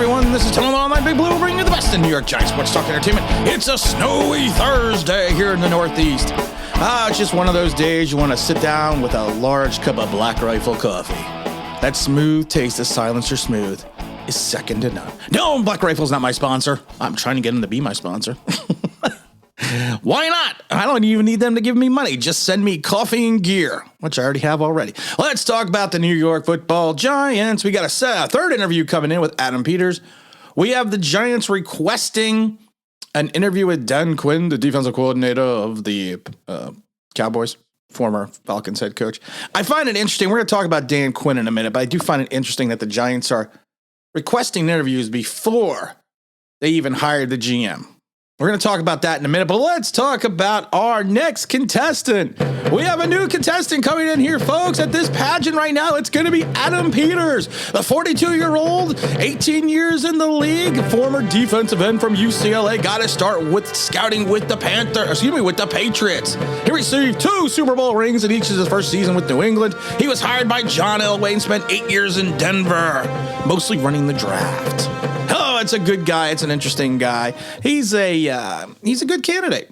everyone. This is Tom on my Big Blue, bringing you the best in New York Giants sports talk entertainment. It's a snowy Thursday here in the Northeast. It's just one of those days you want to sit down with a large cup of Black Rifle coffee. That smooth taste of Silencer Smooth is second to none. No, Black Rifle's not my sponsor. I'm trying to get them to be my sponsor. Why not? I don't even need them to give me money. Just send me coffee and gear, which I already have already. Let's talk about the New York Football Giants. We got a third interview coming in with Adam Peters. We have the Giants requesting an interview with Dan Quinn, the defensive coordinator of the Cowboys, former Falcons head coach. I find it interesting. We're going to talk about Dan Quinn in a minute, but I do find it interesting that the Giants are requesting interviews before they even hired the GM. We're going to talk about that in a minute, but let's talk about our next contestant. We have a new contestant coming in here, folks, at this pageant right now. It's going to be Adam Peters, the 42-year-old, 18 years in the league, former defensive end from UCLA. Got to start with scouting with the Patriots. He received 2 Super Bowl rings in each of his first season with New England. He was hired by John Elway and spent 8 years in Denver, mostly running the draft. It's a good guy. It's an interesting guy. He's a good candidate.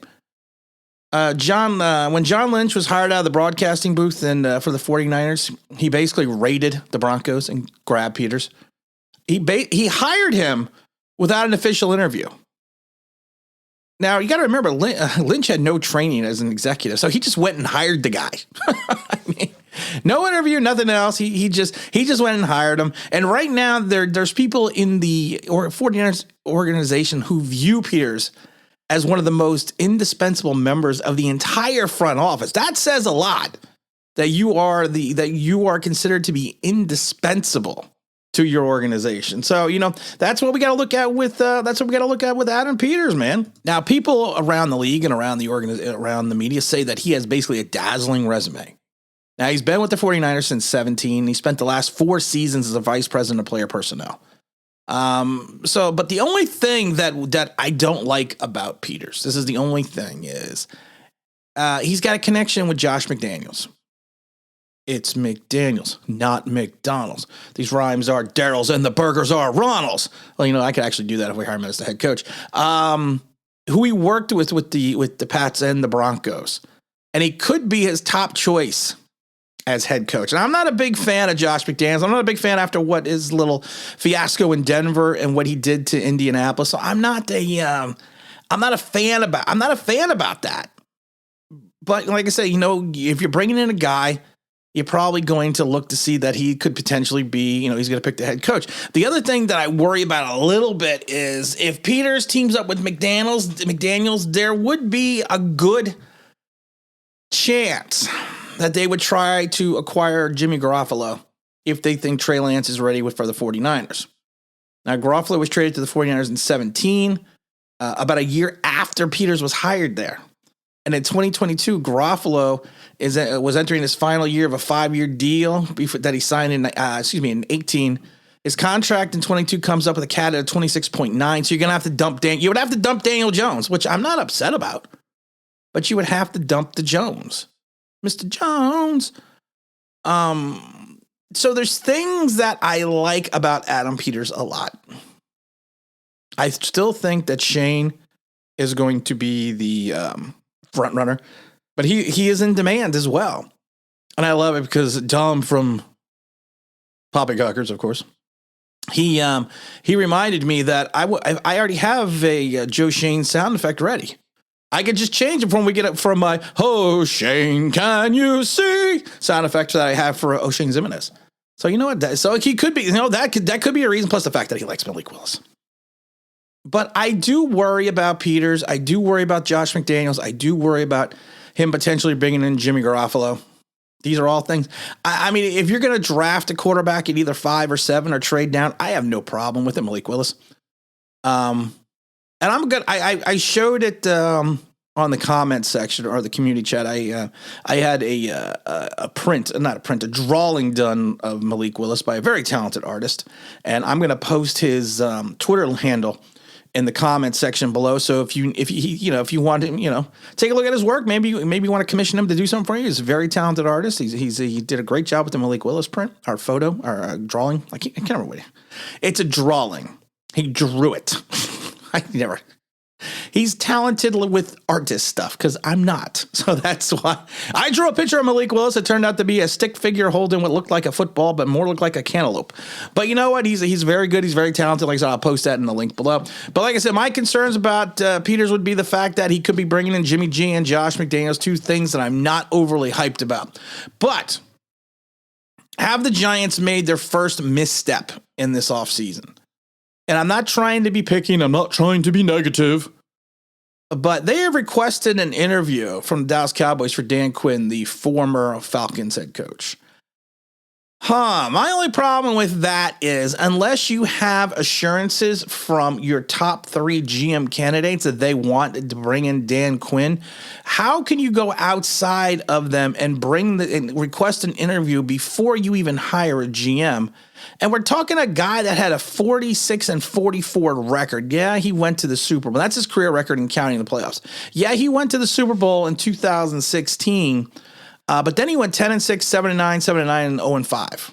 When John Lynch was hired out of the broadcasting booth and for the 49ers, he basically raided the Broncos and grabbed Peters. He hired him without an official interview. Now, you got to remember, Lynch had no training as an executive, so he just went and hired the guy. I mean, no interview, nothing else. He just went and hired him. And right now, there's people in the 49ers organization who view Peters as one of the most indispensable members of the entire front office. That says a lot, that you are considered to be indispensable to your organization. So, that's what we got to look at with Adam Peters, man. Now, people around the league and around the media say that he has basically a dazzling resume. Now, he's been with the 49ers since 2017. He spent the last 4 seasons as a vice president of player personnel. But the only thing that I don't like about Peters, this is the only thing, is he's got a connection with Josh McDaniels. It's McDaniels, not McDonald's. These rhymes are Daryl's and the burgers are Ronald's. Well, I could actually do that if we hire him as the head coach. Who he worked with the Pats and the Broncos. And he could be his top choice as head coach. And I'm not a big fan of Josh McDaniels. I'm not a big fan after what his little fiasco in Denver and what he did to Indianapolis. So I'm not a fan about that. But like I say, if you're bringing in a guy, you're probably going to look to see that he could potentially be, he's going to pick the head coach. The other thing that I worry about a little bit is if Peters teams up with McDaniels, there would be a good chance that they would try to acquire Jimmy Garoppolo if they think Trey Lance is ready for the 49ers. Now, Garoppolo was traded to the 49ers in 2017, about a year after Peters was hired there. And in 2022, Garoppolo was entering his final year of a 5-year deal that he signed in 18. His contract in 22 comes up with a cap at 26.9. So you're going to have to dump you would have to dump Daniel Jones, which I'm not upset about, but you would have to dump the Jones. Mr. Jones. So there's things that I like about Adam Peters a lot. I still think that Shane is going to be the front runner, but he is in demand as well. And I love it because Dom from Poppycockers, of course, he reminded me that I already have a Joe Shane sound effect ready. I could just change it when we get it from my "Oh Shane, can you see" sound effect that I have for O'Shane Zimenez. So you know what? So he could be, that could be a reason. Plus the fact that he likes Malik Willis. But I do worry about Peters. I do worry about Josh McDaniels. I do worry about him potentially bringing in Jimmy Garoppolo. These are all things. I mean, if you're going to draft a quarterback at either 5 or 7 or trade down, I have no problem with it, Malik Willis. And I'm good. I showed it on the comment section or the community chat. I had a drawing done of Malik Willis by a very talented artist, and I'm going to post his Twitter handle in the comment section below. So if you want to, take a look at his work, maybe you want to commission him to do something for you. He's a very talented artist. He did a great job with the Malik Willis print, our photo, our drawing. I can't remember what it's a drawing. He drew it. I never. He's talented with artist stuff because I'm not. So that's why I drew a picture of Malik Willis. It turned out to be a stick figure holding what looked like a football, but more looked like a cantaloupe. But you know what? He's very good. He's very talented. Like I said, I'll post that in the link below. But like I said, my concerns about Peters would be the fact that he could be bringing in Jimmy G and Josh McDaniels, two things that I'm not overly hyped about. But have the Giants made their first misstep in this offseason? And I'm not trying to be picking. I'm not trying to be negative. But they have requested an interview from the Dallas Cowboys for Dan Quinn, the former Falcons head coach. My only problem with that is unless you have assurances from your top 3 GM candidates that they want to bring in Dan Quinn, how can you go outside of them and request an interview before you even hire a GM? And we're talking a guy that had a 46-44 record. Yeah, he went to the Super Bowl. That's his career record in counting the playoffs. Yeah, he went to the Super Bowl in 2016. But then he went 10-6, 7-9, 7-9, and 0-5.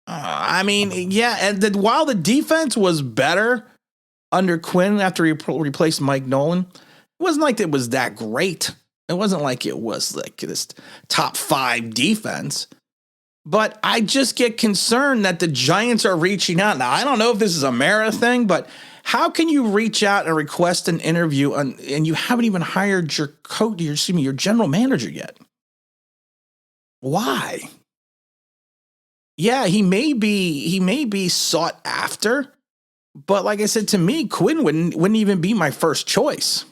I mean, yeah, and while the defense was better under Quinn after he replaced Mike Nolan, it wasn't like it was that great. It wasn't like it was like this top 5 defense. But I just get concerned that the Giants are reaching out. Now, I don't know if this is a Mara thing, but how can you reach out and request an interview and you haven't even hired your coach, your general manager yet? Why? Yeah, he may be sought after, but like I said, to me, Quinn wouldn't even be my first choice.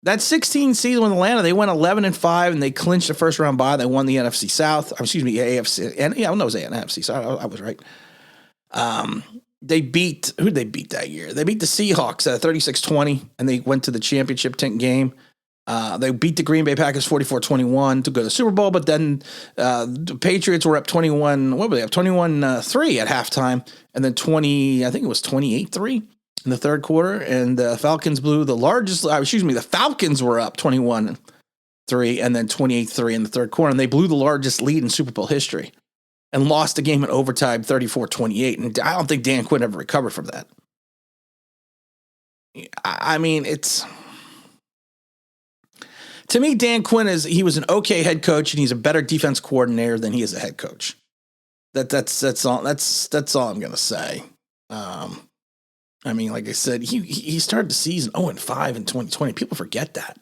That 16 season with Atlanta, they went 11-5 and they clinched the first round bye. They won the NFC South. Excuse me, AFC. And yeah, I know it was NFC, so I was right. They beat, who did they beat that year? They beat the Seahawks at 36-20, and they went to the championship game. They beat the Green Bay Packers 44-21 to go to the Super Bowl, but then the Patriots were up 21, what were they up? 21-3 at halftime, and then 28-3 in the third quarter, and the Falcons blew the Falcons were up 21-3 and then 28-3 in the third quarter, and they blew the largest lead in Super Bowl history and lost the game in overtime 34-28, and I don't think Dan Quinn ever recovered from that. I mean, to me, Dan Quinn he was an okay head coach, and he's a better defense coordinator than he is a head coach. That's all I'm gonna say. I mean, like I said, he started the season 0-5 in 2020. People forget that.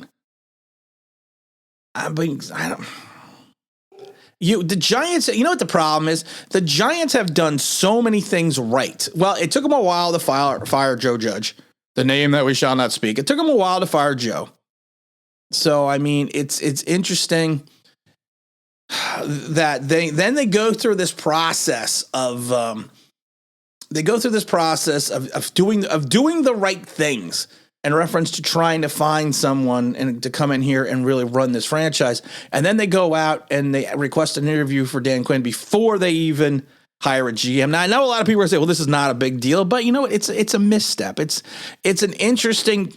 The Giants, you know what the problem is? The Giants have done so many things right. Well, it took them a while to fire Joe Judge, the name that we shall not speak. It took them a while to fire Joe. So, I mean, it's interesting that they go through this process of doing the right things in reference to trying to find someone and to come in here and really run this franchise. And then they go out and they request an interview for Dan Quinn before they even hire a GM. Now, I know a lot of people are saying, well, this is not a big deal, but you know, it's a misstep. It's the interesting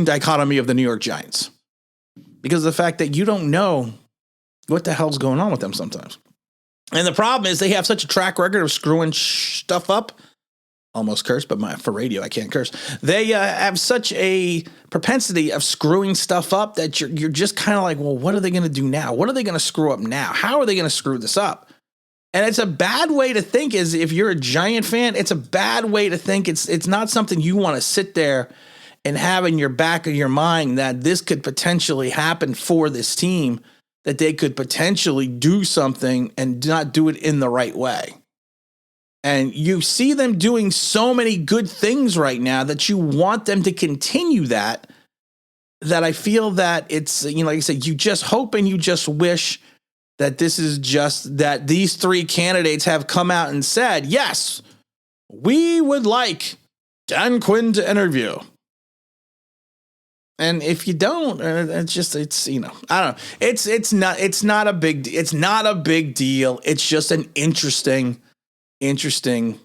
dichotomy of the New York Giants, because of the fact that you don't know what the hell's going on with them sometimes. And the problem is they have such a track record of screwing stuff up. Almost cursed, but for radio, I can't curse. They have such a propensity of screwing stuff up that you're just kind of like, well, what are they going to do now? What are they going to screw up now? How are they going to screw this up? And it's a bad way to think. Is if you're a Giant fan, it's a bad way to think. It's not something you want to sit there and have in your back of your mind that this could potentially happen for this team, that they could potentially do something and not do it in the right way. And you see them doing so many good things right now that you want them to continue that I feel that it's, like I said, you just hope and you just wish that this is just that these 3 candidates have come out and said, yes, we would like Dan Quinn to interview. And if you don't, I don't know. It's not a big deal. It's just an interesting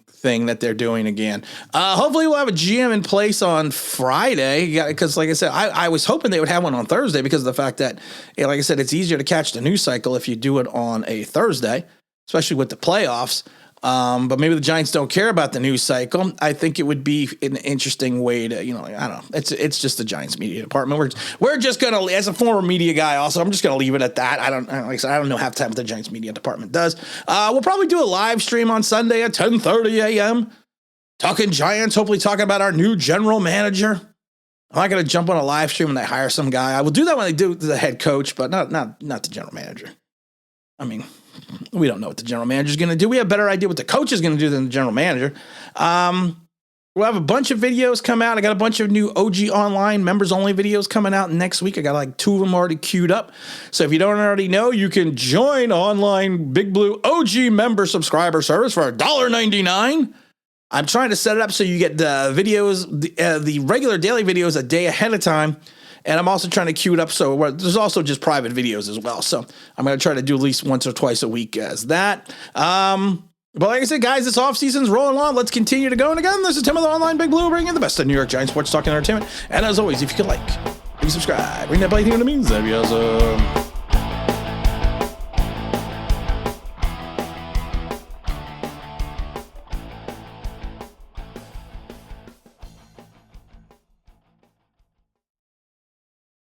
thing that they're doing again. Hopefully we'll have a GM in place on Friday, because like I said, I was hoping they would have one on Thursday because of the fact that, like I said, it's easier to catch the news cycle if you do it on a Thursday, especially with the playoffs. But maybe the Giants don't care about the news cycle. I think it would be an interesting way to, I don't know. It's just the Giants media department. We're just gonna, as a former media guy, also, I'm just gonna leave it at that. I don't know half the time what the Giants media department does. We'll probably do a live stream on Sunday at 10:30 a.m. talking Giants. Hopefully, talking about our new general manager. I'm not gonna jump on a live stream when they hire some guy. I will do that when they do the head coach, but not the general manager. I mean, we don't know what the general manager is going to do. We have a better idea what the coach is going to do than the general manager. We'll have a bunch of videos come out. I got a bunch of new OG Online members-only videos coming out next week. I got like 2 of them already queued up. So if you don't already know, you can join Online Big Blue OG member subscriber service for $1.99. I'm trying to set it up so you get the videos, the regular daily videos a day ahead of time. And I'm also trying to queue it up so there's also just private videos as well. So I'm going to try to do at least once or twice a week as that. But like I said, guys, this offseason's rolling on. Let's continue to go. And again, this is Tim of the Online Big Blue, bringing the best of New York Giants sports talk and entertainment. And as always, if you could like, subscribe, ring that bell, you know what it means. That'd be awesome.